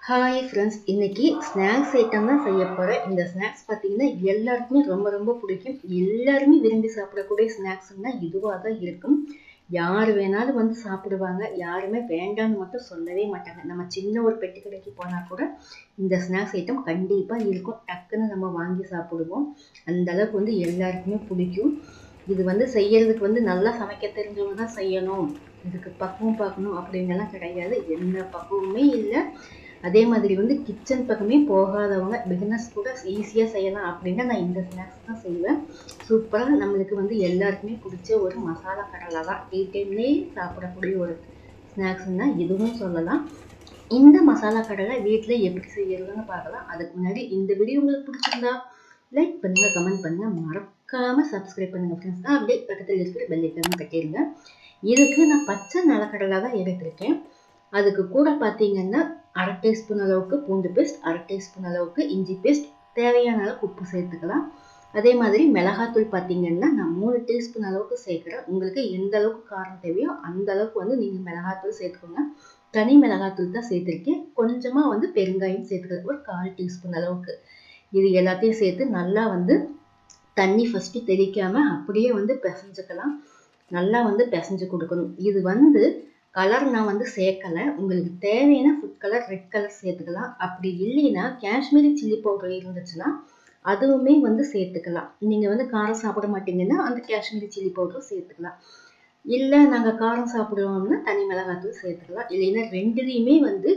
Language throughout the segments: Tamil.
ஹாய் ஃப்ரெண்ட்ஸ், இன்னைக்கு ஸ்நாக்ஸ் ஐட்டம் தான் செய்ய போகிறேன். இந்த ஸ்நாக்ஸ் பார்த்தீங்கன்னா எல்லாருக்குமே ரொம்ப ரொம்ப பிடிக்கும். எல்லாருமே விரும்பி சாப்பிடக்கூடிய ஸ்நாக்ஸ்னால் இதுவாக தான் இருக்கும். யார் வேணாலும் வந்து சாப்பிடுவாங்க. யாருமே வேண்டான்னு மட்டும் சொல்லவே மாட்டாங்க. நம்ம சின்ன ஒரு பெட்டி கடைக்கு போனால் கூட இந்த ஸ்நாக்ஸ் ஐட்டம் கண்டிப்பாக இருக்கும். டக்குன்னு நம்ம வாங்கி சாப்பிடுவோம். அந்த அளவுக்கு வந்து எல்லாருக்குமே பிடிக்கும். இது வந்து செய்யறதுக்கு வந்து நல்லா சமைக்க தெரிஞ்சவங்க தான் செய்யணும், இதுக்கு பக்குவம் பார்க்கணும் அப்படின்னெல்லாம் கிடையாது. எந்த பக்குவமே இல்லை. அதே மாதிரி வந்து கிச்சன் பக்கமே போகாதவங்க பிகினர்ஸ் கூட ஈஸியாக செய்யலாம் அப்படின்னா நான் இந்த ஸ்நாக்ஸ் தான் செய்வேன். சூப்பராக நம்மளுக்கு வந்து எல்லாருக்குமே பிடிச்ச ஒரு மசாலா கடலை தான். டீ டைம்லேயே சாப்பிடக்கூடிய ஒரு ஸ்நாக்ஸ்னா இதுவும் சொல்லலாம். இந்த மசாலா கடலை வீட்டில் எப்படி செய்யறதுன்னு பார்க்கலாம். அதுக்கு முன்னாடி இந்த வீடியோ உங்களுக்கு பிடிச்சிருந்தா லைக் பண்ணுங்கள், கமெண்ட் பண்ணுங்கள், மறக்காமல் சப்ஸ்கிரைப் பண்ணுங்கள் ஃப்ரெண்ட்ஸ். அப்படியே பக்கத்தில் இருக்கிற பெல் ஐக்கான தட்டிடுங்க. இதுக்கு நான் பச்சை நிலக்கடலை தான் எடுத்திருக்கேன். அதுக்கு கூட பார்த்தீங்கன்னா 1/2 டீஸ்பூன் அளவுக்கு பூண்டு பேஸ்ட், 1/2 டீஸ்பூன் அளவுக்கு இஞ்சி பேஸ்ட், தேவையான அளவுக்கு உப்பு சேர்த்துக்கலாம். அதே மாதிரி மிளகாத்தூள் பார்த்தீங்கன்னா நான் 3 டீஸ்பூன் அளவுக்கு சேர்க்குறேன். உங்களுக்கு எந்த அளவுக்கு காரம் தேவையோ அந்த அளவுக்கு வந்து நீங்கள் மிளகாத்தூள் சேர்த்துக்கோங்க. தனி மிளகாத்தூள் தான் சேர்த்துருக்கேன். கொஞ்சமாக வந்து பெருங்காயம் சேர்த்துக்கிறது, ஒரு 1/4 டீஸ்பூன் அளவுக்கு. இது எல்லாத்தையும் சேர்த்து நல்லா வந்து தண்ணி ஃபஸ்ட்டு தெளிக்காமல் அப்படியே வந்து பிசைஞ்சுக்கலாம். நல்லா வந்து பிசைஞ்சு கொடுக்கணும். இது வந்து கலர் நான் வந்து சேர்க்கலை. உங்களுக்கு தேவையான ஃபுட் கலர் ரெட் கலர் சேர்த்துக்கலாம். அப்படி இல்லைன்னா காஷ்மீரி சில்லி பவுடர் இருந்துச்சுன்னா அதுவுமே வந்து சேர்த்துக்கலாம். நீங்கள் வந்து காரம் சாப்பிட மாட்டீங்கன்னா அந்த காஷ்மீரி சில்லி பவுடரும் சேர்த்துக்கலாம். இல்லை நாங்கள் காரம் சாப்பிடுவோம்னா தனி மிளகாத்தூள் சேர்த்துக்கலாம். இல்லைன்னா ரெண்டுலேயுமே வந்து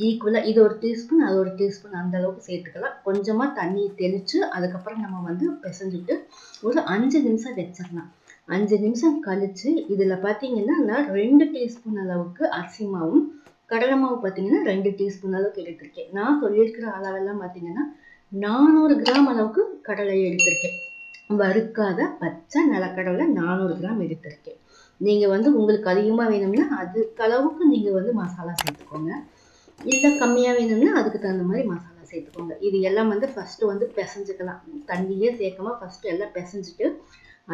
ஈக்குவலாக இது ஒரு டீஸ்பூன் அது ஒரு டீஸ்பூன் அந்த அளவுக்கு சேர்த்துக்கலாம். கொஞ்சமாக தண்ணி தெளித்து அதுக்கப்புறம் நம்ம வந்து பிசைஞ்சிட்டு ஒரு 5 நிமிஷம் வச்சிடலாம். 5 நிமிஷம் கழிச்சு இதில் பார்த்தீங்கன்னா நான் 2 டீஸ்பூன் அளவுக்கு அரிசி மாவும் கடலை மாவு பார்த்தீங்கன்னா 2 டீஸ்பூன் அளவுக்கு எடுத்திருக்கேன். நான் சொல்லியிருக்கிற அளவெல்லாம் பார்த்தீங்கன்னா 400 கிராம் அளவுக்கு கடலை எடுத்திருக்கேன். வறுக்காத பச்சை நிலக்கடலை 400 கிராம் எடுத்திருக்கேன். நீங்கள் வந்து உங்களுக்கு அதிகமாக வேணும்னா அதுக்கு அளவுக்கு நீங்கள் வந்து மசாலா சேர்த்துக்கோங்க. இல்லை கம்மியாக வேணும்னா அதுக்கு தகுந்த மாதிரி மசாலா சேர்த்துக்கோங்க. இது எல்லாம் வந்து ஃபஸ்ட்டு வந்து பிசைஞ்சுக்கலாம். தண்ணியே சேர்க்காம ஃபஸ்ட்டு எல்லாம் பிசைஞ்சிட்டு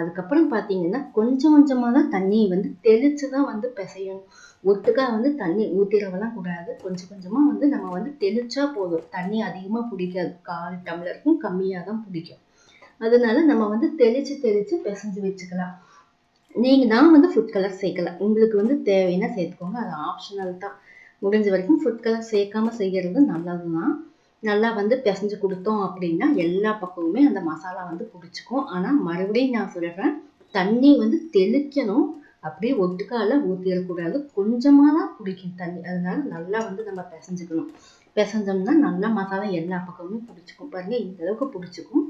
அதுக்கப்புறம் பார்த்தீங்கன்னா கொஞ்சம் கொஞ்சமாக தான் தண்ணியை வந்து தெளித்து தான் வந்து பிசையணும். ஒட்டுக்கா வந்து தண்ணி ஊற்றிடவெல்லாம் கூடாது. கொஞ்சம் கொஞ்சமாக வந்து நம்ம வந்து தெளிச்சா போதும். தண்ணி அதிகமாக பிடிக்காது. 1/4 டம்ளருக்கும் கம்மியாக தான் பிடிக்கும். அதனால நம்ம வந்து தெளித்து தெளித்து பிசைஞ்சு வச்சுக்கலாம். நான் வந்து ஃபுட் கலர் சேர்க்கல. உங்களுக்கு வந்து தேவைன்னா சேர்த்துக்கோங்க. அது ஆப்ஷனல் தான். முடிஞ்ச வரைக்கும் ஃபுட் கலர் சேர்க்காம செய்கிறது நல்லது தான். நல்லா வந்து பிசைஞ்சு கொடுத்தோம் அப்படின்னா எல்லா பக்கமுமே அந்த மசாலா வந்து பிடிச்சிக்கும். ஆனால் மறுபடியும் நான் சொல்கிறேன், தண்ணி வந்து தெளிக்கணும். அப்படியே ஒட்டுக்கால ஊற்றிடக்கூடாது. கொஞ்சமாக தான் பிடிக்கும் தண்ணி. அதனால நல்லா வந்து நம்ம பிசைஞ்சுக்கணும். பிசைஞ்சோம்னா நல்லா மசாலா எல்லா பக்கமும் பிடிச்சிக்கும். பாருங்க இந்த அளவுக்கு பிடிச்சிக்கும்.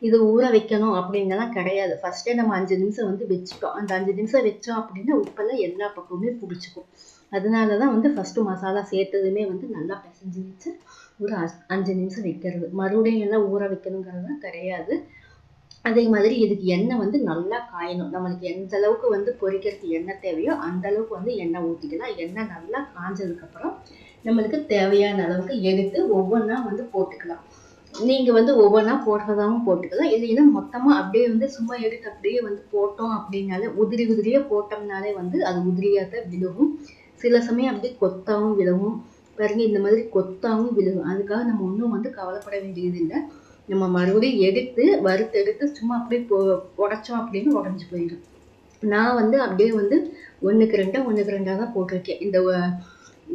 இது ஊற வைக்கணும் அப்படின்னலாம் கிடையாது. ஃபஸ்ட்டே நம்ம 5 நிமிஷம் வந்து வச்சுட்டோம். அந்த 5 நிமிஷம் வச்சோம் அப்படின்னா உப்பெல்லாம் எல்லா பக்கமுமே பிடிச்சிக்கும். அதனால தான் வந்து ஃபஸ்ட்டு மசாலா சேர்த்ததுமே வந்து நல்லா பிசைஞ்சு வச்சு ஒரு 5 நிமிஷம் வைக்கிறது. மறுபடியும் எல்லாம் ஊற வைக்கணுங்கிறது கிடையாது. அதே மாதிரி இதுக்கு எண்ணெய் வந்து நல்லா காயணும். நம்மளுக்கு எந்த அளவுக்கு வந்து பொரிக்கிறதுக்கு எண்ணெய் தேவையோ அந்த அளவுக்கு வந்து எண்ணெய் ஊற்றிக்கலாம். எண்ணெய் நல்லா காஞ்சதுக்கப்புறம் நம்மளுக்கு தேவையான அளவுக்கு எடுத்து ஒவ்வொன்றா வந்து போட்டுக்கலாம். நீங்கள் வந்து ஒவ்வொன்றா போடுறதாகவும் போட்டுக்கலாம். இல்லைன்னா மொத்தமாக அப்படியே வந்து சும்மா எடுத்து அப்படியே வந்து போட்டோம் அப்படின்னாலே உதிரி உதிரியாக போட்டோம்னாலே வந்து அது உதிரியாக தான் விழுகும். சில சமயம் அப்படியே கொத்தாகவும் விழுகும். பாருங்க இந்த மாதிரி கொத்தாகவும் விழுகும். அதுக்காக நம்ம ஒன்றும் வந்து கவலைப்பட வேண்டியது இல்லை. நம்ம மறுபடியும் எடுத்து வறுத்தெடுத்து சும்மா அப்படியே உடைச்சோம் அப்படின்னு உடஞ்சி போயிடும். நான் வந்து அப்படியே வந்து 1க்கு 2 தான் போட்டிருக்கேன். இந்த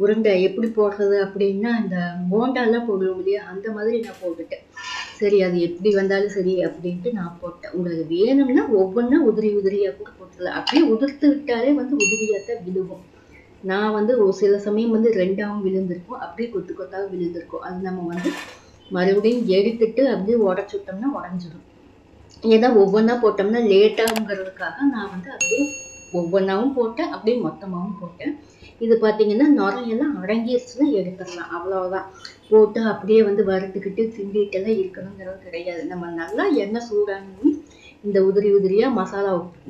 உருண்டை எப்படி போடுறது அப்படின்னா இந்த போண்டாலாம் போடுவோம் இல்லையா, அந்த மாதிரி நான் போட்டுட்டேன். சரி அது எப்படி வந்தாலும் சரி அப்படின்ட்டு நான் போட்டேன். உங்களுக்கு வேணும்னா ஒவ்வொன்றா உதிரி உதிரியாக கூட போட்டுக்கலாம். அப்படியே உதிர்த்து விட்டாலே வந்து உதிரியாக தான் விழுகும். நான் வந்து ஒரு சில சமயம் வந்து 2ஆவும் விழுந்திருக்கும், அப்படியே கொத்து கொத்தாக விழுந்திருக்கும். அது நம்ம வந்து மறுபடியும் எடுத்துட்டு அப்படியே உடச்சி விட்டோம்னா உடஞ்சிடும். ஏன்னா ஒவ்வொன்றா போட்டோம்னா லேட் ஆகுங்கிறதுக்காக நான் வந்து அப்படியே ஒவ்வொன்றாவும் போட்டேன், அப்படியே மொத்தமாகவும் போட்டேன். இது பார்த்தீங்கன்னா நுரையெல்லாம் அடங்கிருச்சுன்னா எடுத்துடலாம். அவ்வளோதான். போட்டு அப்படியே வந்து வறுத்துக்கிட்டு சிந்திட்டெல்லாம் இருக்கணுங்கிறது கிடையாது. நம்ம நல்லா எண்ணெய் சூடானதும் இந்த உதிரி உதிரியாக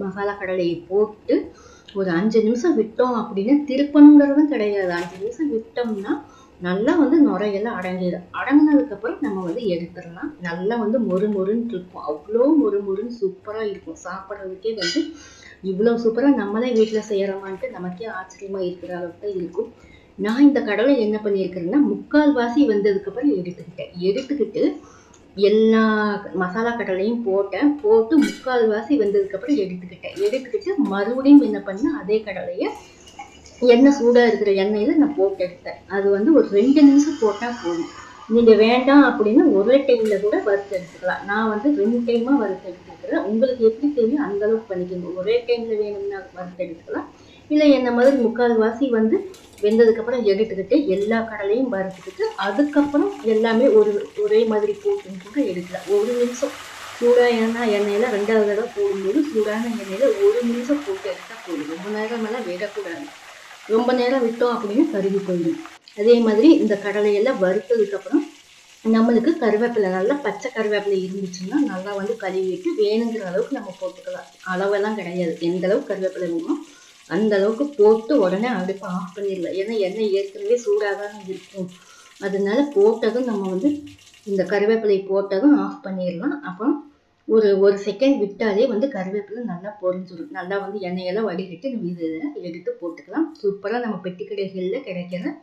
மசாலா கடலையை போட்டு ஒரு 5 நிமிஷம் விட்டோம் அப்படின்னா திருப்பணுங்கிறதும் கிடையாது. 5 நிமிஷம் விட்டோம்னா நல்லா வந்து நுரையெல்லாம் அடங்கிடும். அடங்கினதுக்கப்புறம் நம்ம வந்து எடுத்துடலாம். நல்லா வந்து மொறு மொறுன்னு இருக்கும். அவ்வளோ மொறு மொறுன்னு சூப்பராக இருக்கும். சாப்பிட்றதுக்கே வந்து இவ்வளோ சூப்பராக நம்மளே வீட்டில் செய்கிறோமான்ட்டு நமக்கே ஆச்சரியமாக இருக்கிற அளவுக்கு தான் இருக்கும். நான் இந்த கடலை என்ன பண்ணியிருக்கிறேன்னா, முக்கால்வாசி வெந்ததுக்கப்புறம் எடுத்துக்கிட்டு எல்லா மசாலா கடலையும் போட்டு முக்கால்வாசி வெந்ததுக்கப்புறம் எடுத்துக்கிட்டு மறுபடியும் என்ன பண்ணேன், அதே கடலையை எண்ணெய் சூடாக இருக்கிற எண்ணெயில் நான் போட்டு எடுத்தேன். அது வந்து ஒரு 2 நிமிஷம் போட்டால் போதும். நீங்கள் வேண்டாம் அப்படின்னு ஒரே டைமில் கூட வறுத்து எடுத்துக்கலாம். நான் வந்து 2 டைமாக வறுத்து எடுத்துக்கிறேன். உங்களுக்கு எப்படி தெரியும் அந்த அளவுக்கு பண்ணிக்கோங்க. ஒரே டைமில் வேணும்னா வறுத்து எடுத்துக்கலாம். இல்லை என்ன மாதிரி முக்கால்வாசி வந்து வெந்ததுக்கப்புறம் எடுத்துக்கிட்டு எல்லா கடலையும் வறுத்துக்கிட்டு அதுக்கப்புறம் எல்லாமே ஒரே மாதிரி போட்டுன்னு கூட எடுக்கலாம். 1 நிமிஷம் சூடான எண்ணெயில் 2வது தடவை போடும்போது சூடான எண்ணெயில் 1 நிமிஷம் போட்டு எடுத்தால் போதும். ரொம்ப நேரமெல்லாம் விடக்கூடாது. ரொம்ப நேரம் விட்டோம் அப்படின்னு கருகி போயிடும். அதே மாதிரி இந்த கடலையெல்லாம் வறுத்ததுக்கப்புறம் நம்மளுக்கு கருவேப்பிலை, நல்லா பச்சை கருவேப்பிலை இருந்துச்சுன்னா நல்லா வந்து கழுவிட்டு வேணுங்கிற அளவுக்கு நம்ம போட்டுக்கலாம். அளவெல்லாம் கிடையாது. எந்த அளவுக்கு கருவேப்பிலை வேணுமோ அந்த அளவுக்கு போட்டு உடனே அடுப்பை ஆஃப் பண்ணிடலாம். ஏன்னா எண்ணெய் ஏற்கனவே சூடாக தான் இருக்கும். அதனால போட்டதும் நம்ம வந்து இந்த கருவேப்பிலை போட்டதும் ஆஃப் பண்ணிடலாம். அப்புறம் ஒரு செகண்ட் விட்டாலே வந்து கருவேப்பிலை நல்லா பொரிஞ்சிடும். நல்லா வந்து எண்ணெயெல்லாம் வடிகட்டி நம்ம இதில் எடுத்து போட்டுக்கலாம். சூப்பராக நம்ம பெட்டி கடைகளில் கிடைக்கிற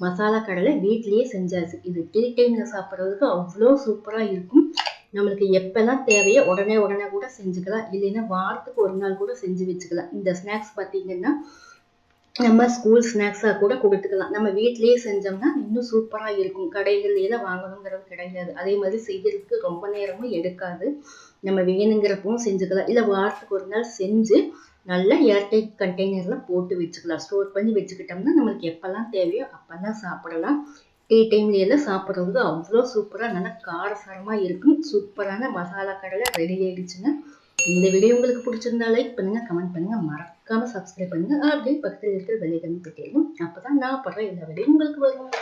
மசாலா கடலை வீட்லேயே செஞ்சாச்சு. இது டீ டைமில் சாப்பிட்றதுக்கு அவ்வளோ சூப்பராக இருக்கும். நம்மளுக்கு எப்பெல்லாம் தேவையோ உடனே கூட செஞ்சுக்கலாம். இல்லைன்னா வாரத்துக்கு 1 நாள் கூட செஞ்சு வச்சுக்கலாம். இந்த ஸ்நாக்ஸ் பார்த்தீங்கன்னா நம்ம ஸ்கூல் ஸ்நாக்ஸாக கூட கொடுத்துக்கலாம். நம்ம வீட்லேயே செஞ்சோம்னா இன்னும் சூப்பராக இருக்கும். கடைகள்லாம் வாங்கணுங்கிறது கிடையாது. அதே மாதிரி செய்யறதுக்கு ரொம்ப நேரமும் எடுக்காது. நம்ம வேணுங்கிறப்பவும் செஞ்சுக்கலாம். இல்லை வாரத்துக்கு 1 நாள் செஞ்சு நல்லா ஏர்டைட் கண்டெய்னரில் போட்டு வச்சுக்கலாம். ஸ்டோர் பண்ணி வச்சுக்கிட்டோம்னா நம்மளுக்கு எப்போல்லாம் தேவையோ அப்போல்லாம் சாப்பிடலாம். டீ டைம்லையெல்லாம் சாப்பிட்றதுக்கு அவ்வளோ சூப்பராக நல்லா காரசாரமாக இருக்கும். சூப்பரான மசாலா கடலை ரெடி ஆயிடுச்சுங்க. இந்த வீடியோ உங்களுக்கு பிடிச்சிருந்தா லைக் பண்ணுங்க, கமெண்ட் பண்ணுங்க, மறக்காம சப்ஸ்கிரைப் பண்ணுங்க. அப்படியே பக்கத்தில் இருக்கிற பெல் ஐகானை தட்டிடுங்க. அப்பதான் நான் படுற எல்லா வீடியோவும் உங்களுக்கு வரும்.